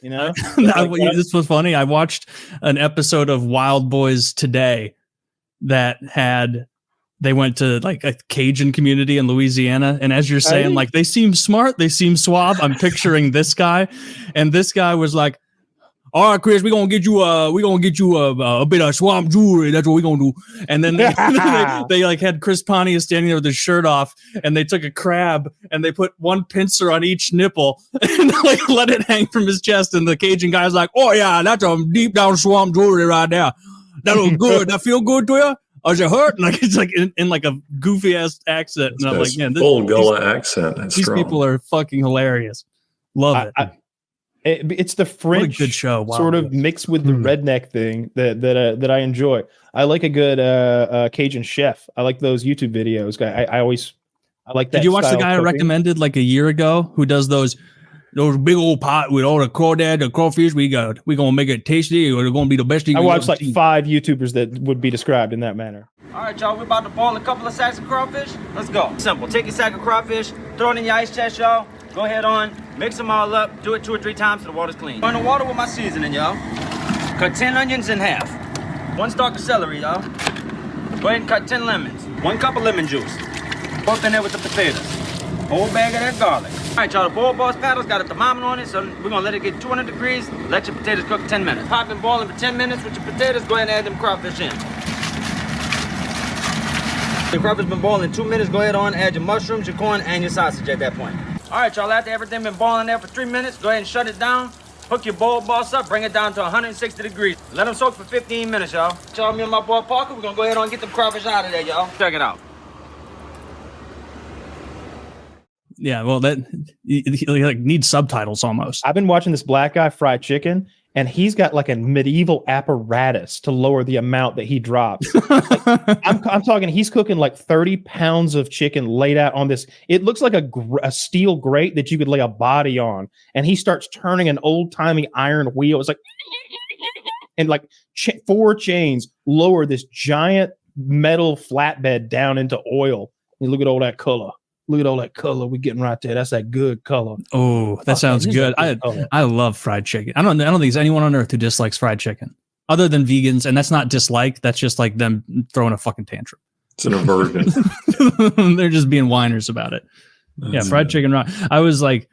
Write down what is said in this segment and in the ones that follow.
You know, this was funny. I watched an episode of Wildboyz today that they went to like a Cajun community in Louisiana. And as you're saying, like, they seem smart, they seem suave. I'm picturing this guy, and this guy was like, all right, Chris, we're gonna get you a bit of swamp jewelry. That's what we're gonna do. And then they like had Chris Pontius standing there with his shirt off, and they took a crab and they put one pincer on each nipple and like let it hang from his chest. And the Cajun guy's like, oh yeah, that's a deep down swamp jewelry right there. That was good. That feel good to you? Or is it hurt? And like it's like in like a goofy ass accent. And I'm like, man, full Gullah accent. These people are fucking hilarious. Love it. It's the French good show. sort of mixed with the redneck thing that I enjoy. I like a good Cajun chef. I like those YouTube videos. I like that. Did you watch the guy I recommended like a year ago who does those big old pot with all the crawdad, the crawfish? We're gonna make it tasty, or it's gonna be the best thing. I watched like 5 YouTubers that would be described in that manner. All right, y'all, we're about to boil a couple of sacks of crawfish. Let's go. Simple. Take your sack of crawfish, throw it in your ice chest, y'all. Go ahead on, mix them all up, do it 2 or 3 times so the water's clean. In the water with my seasoning, y'all. Cut 10 onions in half. 1 stalk of celery, y'all. Go ahead and cut 10 lemons. 1 cup of lemon juice. Both in there with the potatoes. Whole bag of that garlic. All right, y'all, the boil boss paddle's got a thermometer on it, so we're gonna let it get 200 degrees, let your potatoes cook 10 minutes. Pop and boiling for 10 minutes with your potatoes, go ahead and add them crawfish in. The crawfish been boiling 2 minutes, go ahead on, add your mushrooms, your corn, and your sausage at that point. All right, y'all, after everything been boiling there for 3 minutes, go ahead and shut it down. Hook your boil boss up, bring it down to 160 degrees. Let them soak for 15 minutes, y'all. Y'all, me and my boy Parker, we're gonna go ahead and get them crawfish out of there, y'all. Check it out. Yeah, well, that you like need subtitles almost. I've been watching this black guy fry chicken, and he's got like a medieval apparatus to lower the amount that he drops. I'm talking, he's cooking like 30 pounds of chicken laid out on this. It looks like a steel grate that you could lay a body on, and he starts turning an old timey iron wheel. It's like, and like 4 chains lower this giant metal flatbed down into oil. And look at all that color. Look at all that color we're getting right there. That's that good color. Oh, that sounds good. I love fried chicken. I don't think there's anyone on earth who dislikes fried chicken other than vegans. And that's not dislike. That's just like them throwing a fucking tantrum. It's an aversion. They're just being whiners about it. Yeah, fried chicken. I was like,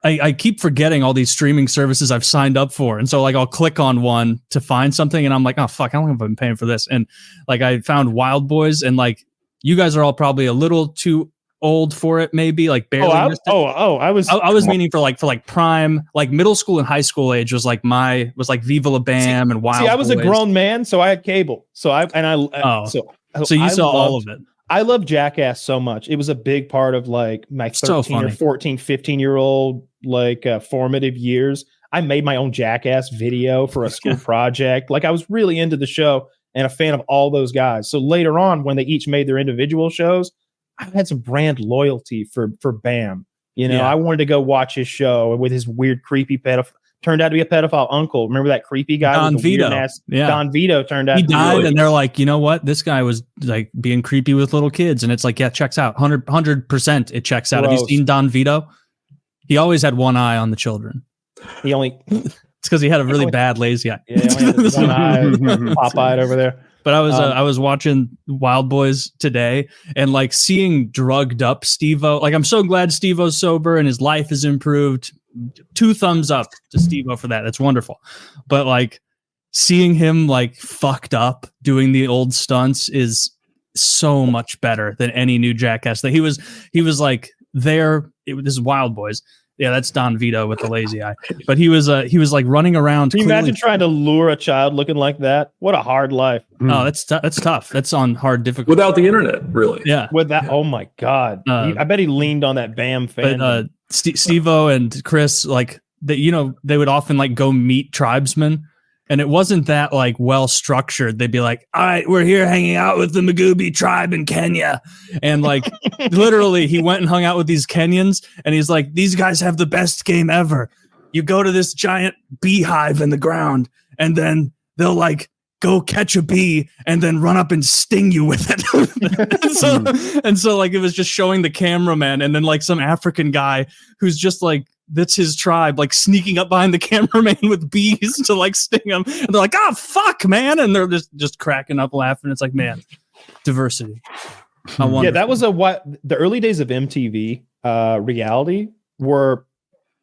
I keep forgetting all these streaming services I've signed up for. And so like I'll click on one to find something and I'm like, oh, fuck, how long have I been paying for this? And like I found Wildboyz, and like, you guys are all probably a little too old for it, maybe like barely. I was meaning for like prime, like middle school and high school age was like Viva La Bam and Wildboyz. See, I was a grown man, so I had cable. So you saw all of it. I love Jackass so much. It was a big part of like my 13 or 14, 15-year-old like formative years. I made my own Jackass video for a school project. Like I was really into the show and a fan of all those guys. So later on, when they each made their individual shows, I had some brand loyalty for Bam. You know, I wanted to go watch his show with his weird, creepy turned out to be a pedophile uncle. Remember that creepy guy? Don Vito. Don Vito turned out. He died, and they're like, you know what? This guy was like being creepy with little kids, and it's like, yeah, checks out. 100%. It checks out. Gross. Have you seen Don Vito? He always had one eye on the children. He only. It's because he had a really bad lazy eye. Yeah, one eye, pop-eyed over there. But I was watching Wildboyz today, and like seeing drugged up Steve-O. Like I'm so glad Steve-O's sober and his life has improved. 2 thumbs up to Steve-O for that. That's wonderful. But like seeing him like fucked up doing the old stunts is so much better than any new Jackass. That he was like there. This is Wildboyz. Yeah, that's Don Vito with the lazy eye. But he was like running around. Can you imagine trying to lure a child looking like that? What a hard life. No, that's tough. That's on hard difficulty. Without the internet, really. Yeah. With that, oh my God. I bet he leaned on that Bam fan. But Steve-O and Chris, like they would often like go meet tribesmen. And it wasn't that like well structured. They'd be like, all right, we're here hanging out with the Magubi tribe in Kenya. And like literally he went and hung out with these Kenyans, and he's like, these guys have the best game ever. You go to this giant beehive in the ground, and then they'll like go catch a bee and then run up and sting you with it. and so like it was just showing the cameraman, and then like some African guy who's just like that's his tribe, like sneaking up behind the cameraman with bees to like sting him. And they're like, oh, fuck, man. And they're just cracking up laughing. It's like, man, diversity. Yeah, that was the early days of MTV reality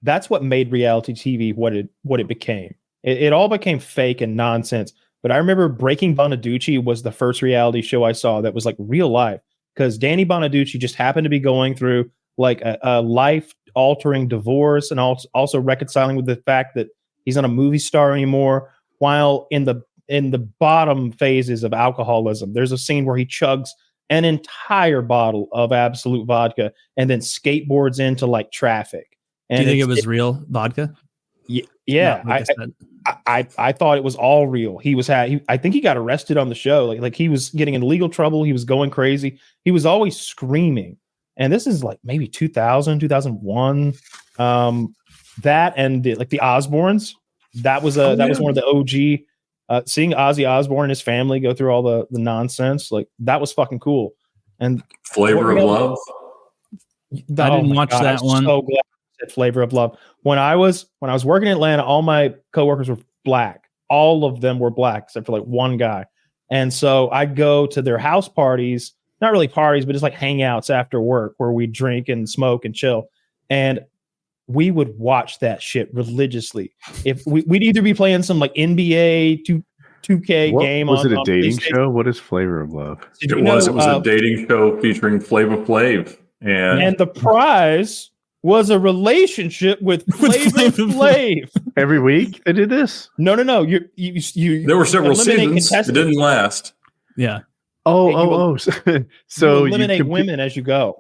that's what made reality TV what it became. It all became fake and nonsense. But I remember Breaking Bonaducci was the first reality show I saw that was like real life, because Danny Bonaducci just happened to be going through like a life-altering divorce, and also reconciling with the fact that he's not a movie star anymore, while in the bottom phases of alcoholism. There's a scene where he chugs an entire bottle of Absolute vodka and then skateboards into like traffic. And do you think it was real vodka? Yeah. No, I thought it was all real. I think he got arrested on the show. Like he was getting in legal trouble. He was going crazy. He was always screaming. And this is like maybe 2000, 2001. That and the Osbournes. That was one of the OG. Seeing Ozzy Osbourne and his family go through all the nonsense, like that was fucking cool. And Flavor of Love. I didn't watch that one. So glad you said Flavor of Love. When I was working in Atlanta, all my coworkers were black. All of them were black except for like one guy. And so I'd go to their house parties, not really parties, but just like hangouts after work where we drink and smoke and chill. And we would watch that shit religiously. If we'd either be playing some like NBA 2K game. Was it a dating show? What is Flavor of Love? It was a dating show featuring Flavor Flav. And the prize was a relationship with Flavor Flav. Every week they did this? No. You there were several seasons. It didn't last. Yeah. Oh. So you eliminate women as you go.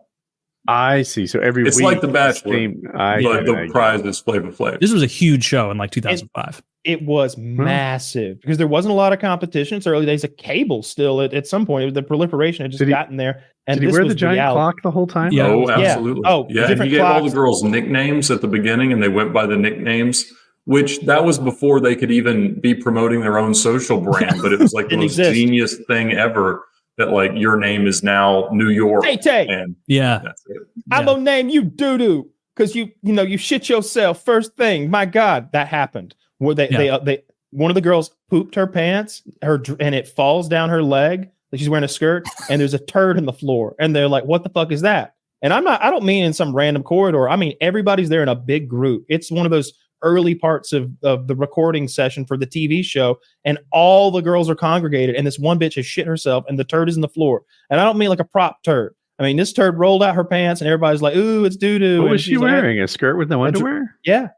I see. So every it's week, like The Bachelor, but the prize is Flavor Flav. This was a huge show in like 2005. It was massive because there wasn't a lot of competition. It's early days of cable still. At some point, the proliferation had just gotten there. And did he wear the giant clock the whole time? Yeah. Oh, absolutely. Yeah. And he gave all the girls nicknames at the beginning, and they went by the nicknames, which that was before they could even be promoting their own social brand. But it was like the most genius thing ever. That like your name is now New York. Tay. And that's it. I'm gonna name you Doo-Doo because you shit yourself first thing. My God, that happened. Where they one of the girls pooped her pants, and it falls down her leg. Like she's wearing a skirt, and there's a turd in the floor, and they're like, "What the fuck is that?" And I don't mean in some random corridor. I mean everybody's there in a big group. It's one of those early parts of the recording session for the TV show, and all the girls are congregated, and this one bitch has shit herself, and the turd is in the floor. And I don't mean like a prop turd. I mean this turd rolled out her pants, and everybody's like, "Ooh, it's doo-doo." What was she wearing? A skirt with no underwear? Yeah.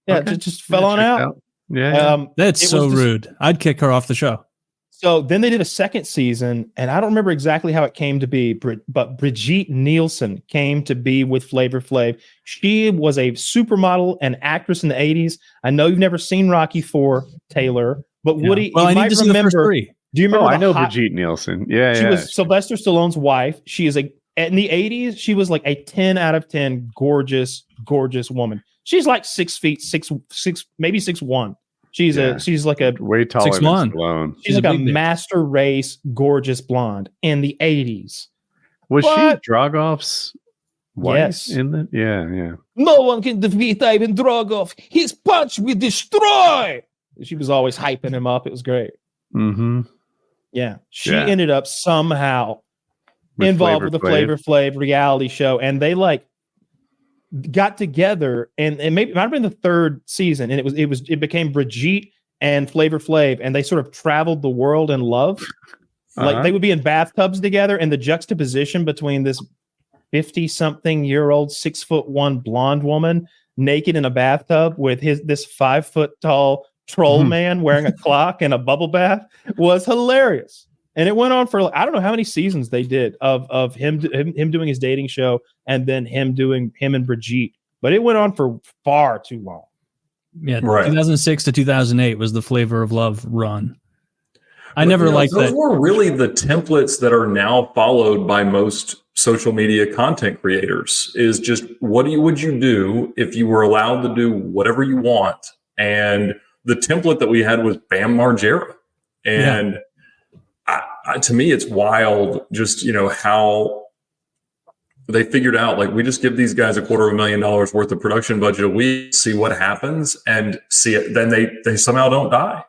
Okay. It just fell on out. Yeah. That's so rude. I'd kick her off the show. So then they did a second season, and I don't remember exactly how it came to be, but Brigitte Nielsen came to be with Flavor Flav. She was a supermodel and actress in the 80s. I know you've never seen Rocky IV, Taylor, but Woody, well, I need to see the first three. Do you remember? I know Brigitte Nielsen. Yeah, she was Sylvester Stallone's wife. She is in the 80s, she was like a 10 out of 10 gorgeous woman. She's like 6 feet, six, maybe 6'1". She's like a way taller 6'1". than Stallone. She's like a master race, gorgeous blonde in the 80s. Was she Dragov's wife? Yes. In the yeah. No one can defeat Ivan Dragov. His punch will destroy. She was always hyping him up. It was great. Mm-hmm. Yeah. She ended up somehow involved with the Flavor Flav reality show, and they like got together, and maybe it might have been the third season, and it became Brigitte and Flavor Flav, and they sort of traveled the world in love. Like they would be in bathtubs together, and the juxtaposition between this 50-something-year-old 6'1" blonde woman naked in a bathtub with this 5-foot-tall troll man wearing a clock and a bubble bath was hilarious. And it went on for I don't know how many seasons they did of him doing his dating show, and then him and Brigitte. But it went on for far too long. Yeah, right. 2006 to 2008 was the Flavor of Love run. I never liked that. Those were really the templates that are now followed by most social media content creators. Is just would you do if you were allowed to do whatever you want? And the template that we had was Bam Margera, and to me, it's wild. Just how they figured out, like, we just give these guys $250,000 worth of production budget a week, see what happens, and see it. Then they somehow don't die.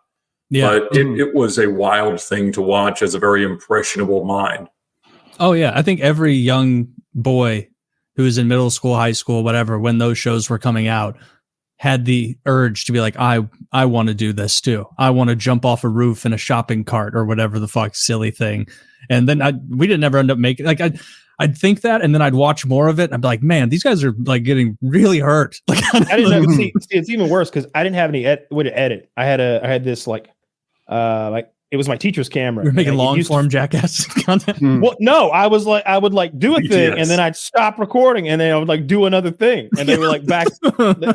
Yeah. But it was a wild thing to watch as a very impressionable mind. Oh yeah, I think every young boy who was in middle school, high school, whatever, when those shows were coming out, had the urge to be like, I want to do this too. I want to jump off a roof in a shopping cart or whatever the fuck silly thing. And then we didn't ever end up making, like, I'd think that, and then I'd watch more of it. And I'd be like, man, these guys are like getting really hurt. Like, I didn't know, see, it's even worse because I didn't have any way to edit. I had this like it was my teacher's camera. You're making long form jackass content. Well, no, I would like do a thing and then I'd stop recording and then I would like do another thing. And they were like back,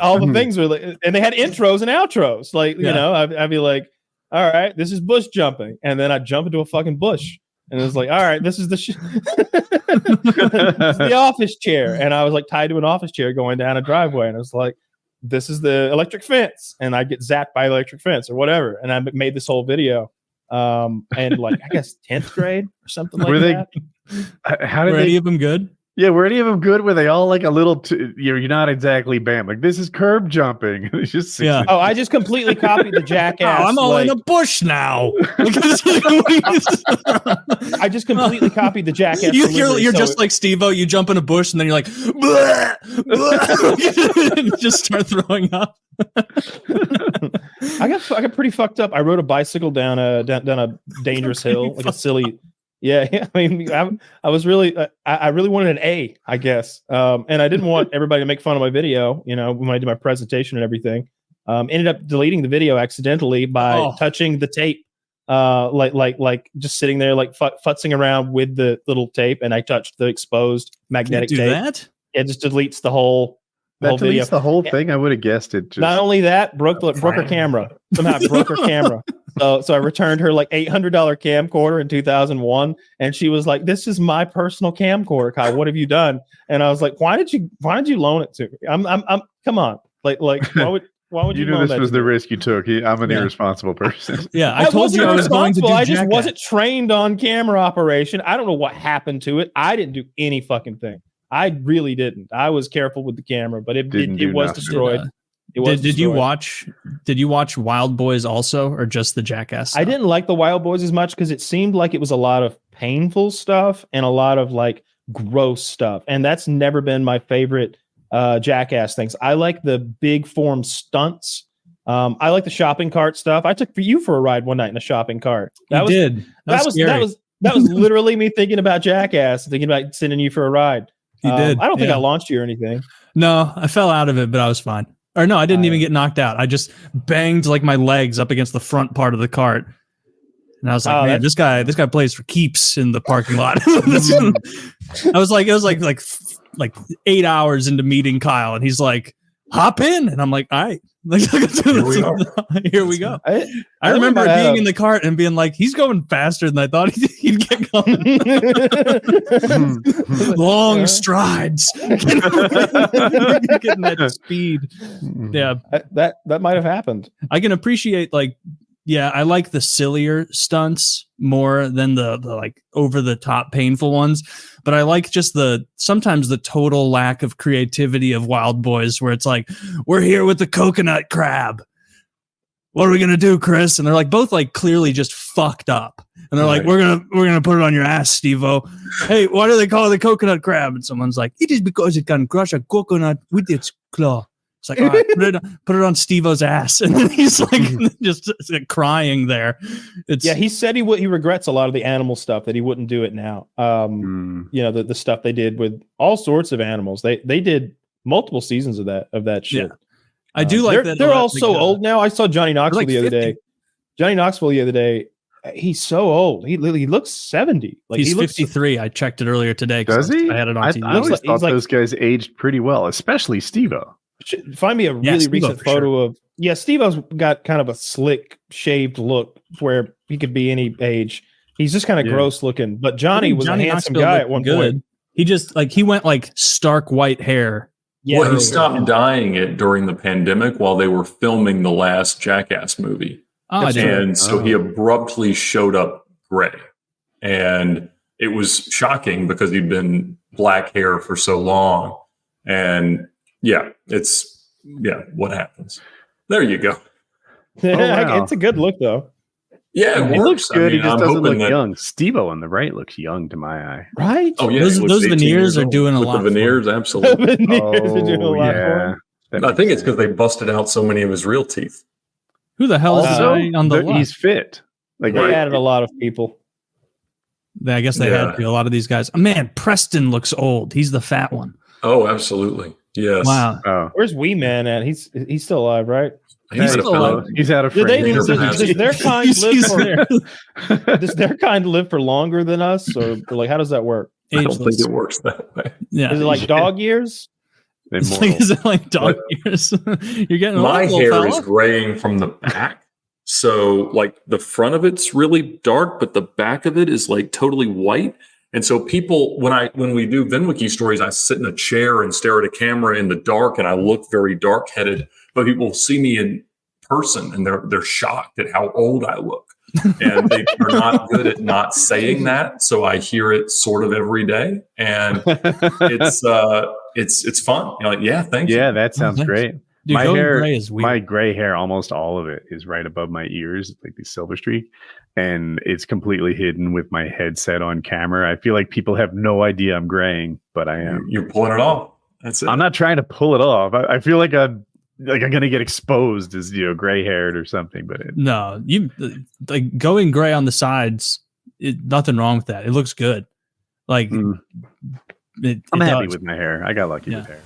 all the things were like, and they had intros and outros. Like, you know, I'd be like, all right, this is bush jumping. And then I'd jump into a fucking bush. And it was like, all right, this is this is the office chair. And I was like tied to an office chair going down a driveway. And I was like, this is the electric fence. And I get zapped by electric fence or whatever. And I made this whole video. And like, I guess 10th grade or something like that. How did were any of them good? Yeah, were any of them good? Were they all like a little? You're not exactly banned. Like, this is curb jumping. It's just 6 inches. Oh, I just completely copied the jackass. I'm all in a bush now. I just completely copied the jackass. You're just like Steve-O. You jump in a bush and then you're like, bleh, bleh, and just start throwing up. I got pretty fucked up. I rode a bicycle down a dangerous hill, like a silly. Yeah. I mean, I was really, I really wanted an A, I guess. And I didn't want everybody to make fun of my video, you know, when I did my presentation and everything. Ended up deleting the video accidentally by touching the tape, like just sitting there, like futzing around with the little tape. And I touched the exposed magnetic tape. That? It just deletes the whole That deletes video. the whole thing. I would have guessed it. Just... Not only that, broke her camera. Somehow broke her camera. So I returned her like $800 camcorder in 2001, and she was like, "This is my personal camcorder, Kyle. What have you done?" And I was like, "Why did you loan it to me? I'm come on, like why would you knew this was the risk you took? I'm an irresponsible person. Yeah, I told you I was going to do I just Jackass. wasn't trained on camera operation. I don't know what happened to it. I didn't do any fucking thing. I really didn't. I was careful with the camera, but it was destroyed. Did you watch Wildboyz also, or just the Jackass stuff? I didn't like the Wildboyz as much because it seemed like it was a lot of painful stuff and a lot of like gross stuff, and that's never been my favorite Jackass things. I like the big form stunts. I like the shopping cart stuff. I took you for a ride one night in a shopping cart. That was literally me thinking about Jackass, thinking about sending you for a ride. You did. I don't think I launched you or anything. No, I fell out of it, but I was fine. Or no, I didn't even get knocked out. I just banged like my legs up against the front part of the cart. And I was like, man, this guy plays for keeps in the parking lot. It was like 8 hours into meeting Kyle, and he's like, hop in. And I'm like, all right. Here we go. I remember being in the cart and being like, he's going faster than I thought he'd get going. Long strides. Getting that speed. Yeah. That might have happened. I can appreciate I like the sillier stunts more than the like over the top painful ones. But I like just sometimes the total lack of creativity of Wildboyz, where it's like, we're here with the coconut crab. What are we gonna do, Chris? And they're like both like clearly just fucked up. And they're like, we're gonna put it on your ass, Steve-O. Hey, why do they call it the coconut crab? And someone's like, it is because it can crush a coconut with its claw. It's like, all right, put it on Steve-O's ass. And then he's like just crying there. He said he regrets a lot of the animal stuff, that he wouldn't do it now. You know, the stuff they did with all sorts of animals. They did multiple seasons of that shit. Yeah. I do like that. They're all so old now. I saw Johnny Knoxville the other day. Johnny Knoxville the other day. He's so old. He looks 70. Like he's 53. I checked it earlier today. Does he? I had it on TV. I always thought those guys aged pretty well, especially Steve-O. Find me a really recent photo of Steve-O's got kind of a slick shaved look where he could be any age. He's just kind of gross looking, but Johnny was a handsome guy at one point. He just he went like stark white hair. Yeah, well, he stopped dyeing it during the pandemic while they were filming the last Jackass movie. So he abruptly showed up gray, and it was shocking because he'd been black hair for so long. And what happens? There you go. wow. It's a good look though. Yeah, It looks good. He just I'm doesn't hoping look that- young. Steve-O on the right looks young to my eye. Right? Oh yeah, Those he looks 18 veneers years are old. doing a With lot the for him. veneers, absolutely. Veneers are doing a lot for him. That I makes think it's sense. because they busted out so many of his real teeth. Who the hell is the Also, guy on the left? he's fit. Like They Right. added a lot of people. I guess they had to. A lot of these guys. Man, Preston looks old. He's the fat one. Oh, absolutely. Yes. Wow. oh, Where's Wee Man at? He's still alive, right? He's still a fellow. alive. he's had a Do friend. they, He's does a their kind He's live there. for, does their kind live for longer than us, or like how does that work? I don't think Ageless. it works that way. Yeah. Is it like dog years? It's Immortal. like, is it like dog ears? You're getting My old, little hair fella. is graying from the back. So like the front of it's really dark, but the back of it is like totally white. And so people, when we do VINwiki stories, I sit in a chair and stare at a camera in the dark and I look very dark headed, but people see me in person and they're shocked at how old I look. And they are not good at not saying that. So I hear it sort of every day. And it's fun. You're like, yeah, thank you. Yeah, that sounds thanks. great. Dude, my going hair, gray is weird. my gray hair, almost all of it is right above my ears, like the silver streak, and it's completely hidden with my headset on camera. I feel like people have no idea I'm graying, but I am. You're pulling it off. That's it. I'm not trying to pull it off. I feel like I'm gonna get exposed as gray haired or something. But No, you like going gray on the sides. Nothing wrong with that. It looks good. Like I'm it happy does. with my hair. I got lucky Yeah. with hair.